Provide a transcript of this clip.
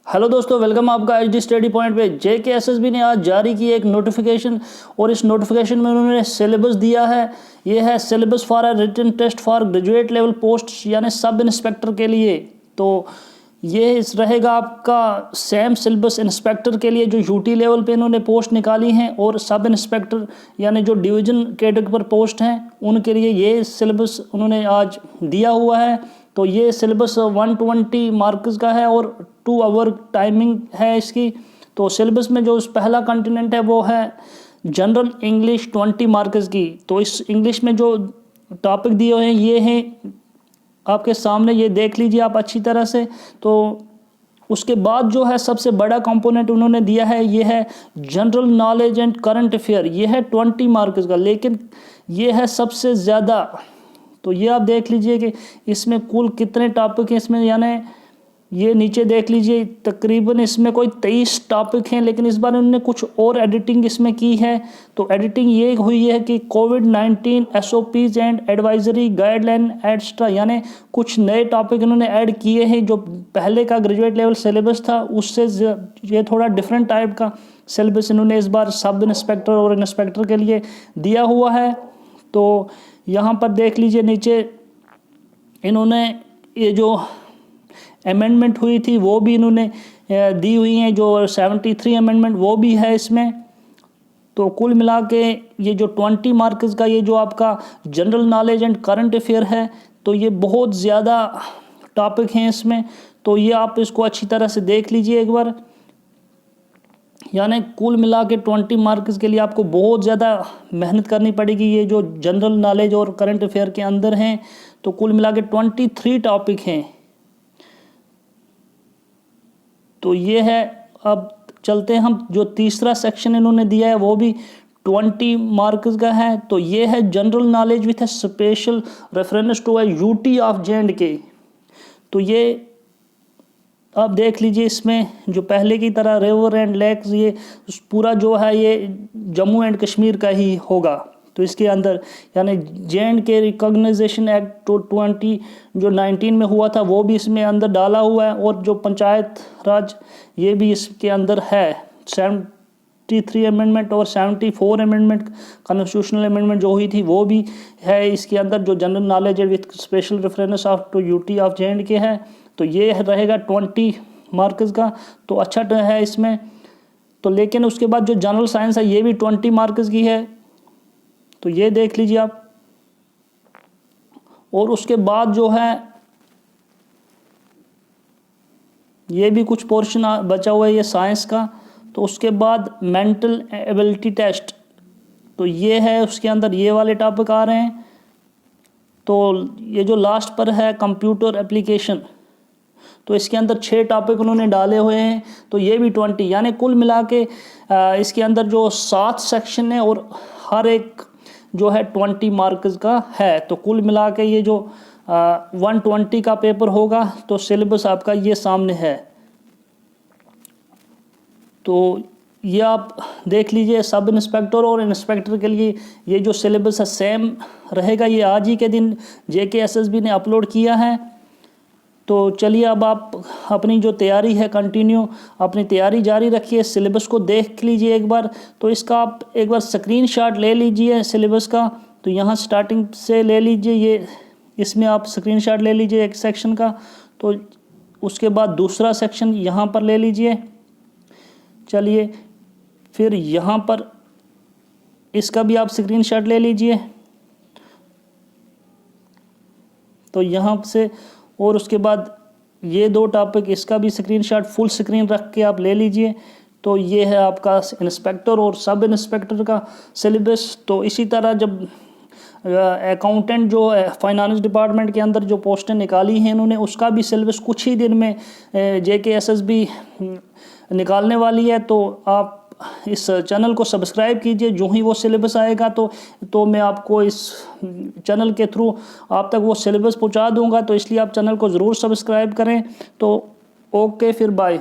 Hello दोस्तों, welcome आपका HD study point पे। जेकेएसएसबी ने आज जारी की एक नोटिफिकेशन और इस नोटिफिकेशन में उन्होंने सिलेबस दिया है। ये है syllabus for a written test for graduate level post यानी सब इंस्पेक्टर के लिए। तो ये रहेगा आपका सेम सिलेबस इंस्पेक्टर के लिए जो यूटी लेवल पे इन्होंने पोस्ट निकाली हैं, और सब इंस्पेक्टर यानी जो डिवीज़न कैटेगरी पर पोस्ट हैं उनके लिए ये सिलेबस उन्होंने आज दिया हुआ है। तो ये सिलेबस 120 मार्क्स का है और 2 आवर टाइमिंग है इसकी। तो सिलेबस में जो पहला कंटेंट है वो है जनरल इंग्लिश 20 मार्क्स की। तो इस इंग्लिश में जो टॉपिक दिए हुए हैं ये हैं आपके सामने, ये देख लीजिए आप अच्छी तरह से। तो उसके बाद जो है सबसे बड़ा कंपोनेंट उन्होंने दिया है ये है general knowledge and current affair. ये है 20 मार्क्स का, लेकिन ये है सबसे ज़्यादा। तो ये आप देख लीजिए कि इसमें कुल कितने टॉपिक हैं इसमें, यानी ये नीचे देख लीजिए तकरीबन इसमें कोई 23 टॉपिक हैं, लेकिन इस बार उन्होंने कुछ और एडिटिंग इसमें की है। तो एडिटिंग ये हुई है कि कोविड-19 SOPs and advisory guideline extra, यानी कुछ नए टॉपिक इन्होंने ऐड किए हैं। जो पहले का ग्रेजुएट लेवल सिलेबस था उससे ये थोड़ा डिफरेंट टाइप का सिलेबस इन्होंने इस बार सब इंस्पेक्टर और इंस्पेक्टर के लिए दिया हुआ है। तो यहाँ पर देख लीजिए नीचे इन्होंने ये जो अमेंडमेंट हुई थी वो भी इन्होंने दी हुई हैं, जो 73 अमेंडमेंट वो भी है इसमें। तो कुल मिला के ये जो 20 मार्क्स का ये जो आपका general knowledge and current affair है, तो ये बहुत ज़्यादा टॉपिक हैं इसमें। तो ये आप इसको अच्छी तरह से देख लीजिए एक बार। यानी कुल मिला के 20 मार्क्स के लिए आपको बहुत ज़्यादा मेहनत करनी पड़ेगी। ये जो जनरल नॉलेज और करंट अफेयर के अंदर हैं, तो कुल मिला के 23 टॉपिक हैं। तो ये है, अब चलते हैं हम जो तीसरा सेक्शन इन्होंने दिया है वो भी 20 मार्क्स का है। तो ये है general knowledge with a special reference to a UT of J&K। तो ये आप देख लीजिए इसमें जो पहले की तरह रिवर एंड लेक्स, ये पूरा जो है ये जम्मू एंड कश्मीर का ही होगा। तो इसके अंदर यानी J&K रिकॉग्नाइजेशन एक्ट 20 जो 19 में हुआ था वो भी इसमें अंदर डाला हुआ है, और जो पंचायत राज ये भी इसके अंदर है। 73 अमेंडमेंट और 74 अमेंडमेंट कॉन्स्टिट्यूशनल अमेंडमेंट जो हुई थी वो भी है इसके अंदर, जो general knowledge with special reference of to UT of J&K है। तो ये रहेगा 20 मार्क्स का, तो अच्छा है इसमें। तो लेकिन उसके बाद जो जनरल साइंस है ये भी 20 मार्क्स की है, तो ये देख लीजिए आप। और उसके बाद जो है ये भी कुछ पोर्शन बचा हुआ है ये साइंस का। तो उसके बाद मेंटल एबिलिटी टेस्ट, तो ये है उसके अंदर ये वाले टॉपिक आ रहे हैं। तो ये जो लास्ट पर है कंप्यूटर एप्लीकेशन, तो इसके अंदर 6 टॉपिक उन्होंने डाले हुए हैं। तो ये भी 20, यानी कुल मिला के इसके अंदर जो 7 सेक्शन है और हर एक जो है 20 मार्क्स का है। तो कुल मिला के ये जो 120 का पेपर होगा। तो सिलेबस आपका ये सामने है। तो ये आप देख लीजिए सब इंस्पेक्टर और इंस्पेक्टर के लिए ये जो सिलेबस है सेम रहेगा। ये आज ही के दिन जेकेएसएसबी ने अपलोड किया है। तो चलिए अब आप अपनी जो तैयारी है कंटिन्यू अपनी तैयारी जारी रखिए। सिलेबस को देख लीजिए एक बार। तो इसका आप एक बार स्क्रीनशॉट ले लीजिए सिलेबस का। तो यहाँ स्टार्टिंग से ले लीजिए, ये इसमें आप स्क्रीनशॉट ले लीजिए एक सेक्शन का। तो उसके बाद दूसरा सेक्शन यहाँ पर ले लीजिए। चलिए फिर यहाँ पर इसका भी आप स्क्रीनशॉट ले लीजिए। तो यहाँ से और उसके बाद ये 2 टॉपिक इसका भी स्क्रीनशॉट फुल स्क्रीन रख के आप ले लीजिए। तो ये है आपका इंस्पेक्टर और सब इंस्पेक्टर का सिलेबस। तो इसी तरह जब अकाउंटेंट जो फाइनेंस डिपार्टमेंट के अंदर जो पोस्टें निकाली हैं इन्होंने, उसका भी सिलेबस कुछ ही दिन में जेकेएसएसबी निकालने वाली है। तो आप इस चैनल को सब्सक्राइब कीजिए। जो ही वो सिलेबस आएगा तो मैं आपको इस चैनल के थ्रू आप तक वो सिलेबस पहुंचा दूंगा। तो इसलिए आप चैनल को ज़रूर सब्सक्राइब करें। तो ओके, फिर बाय।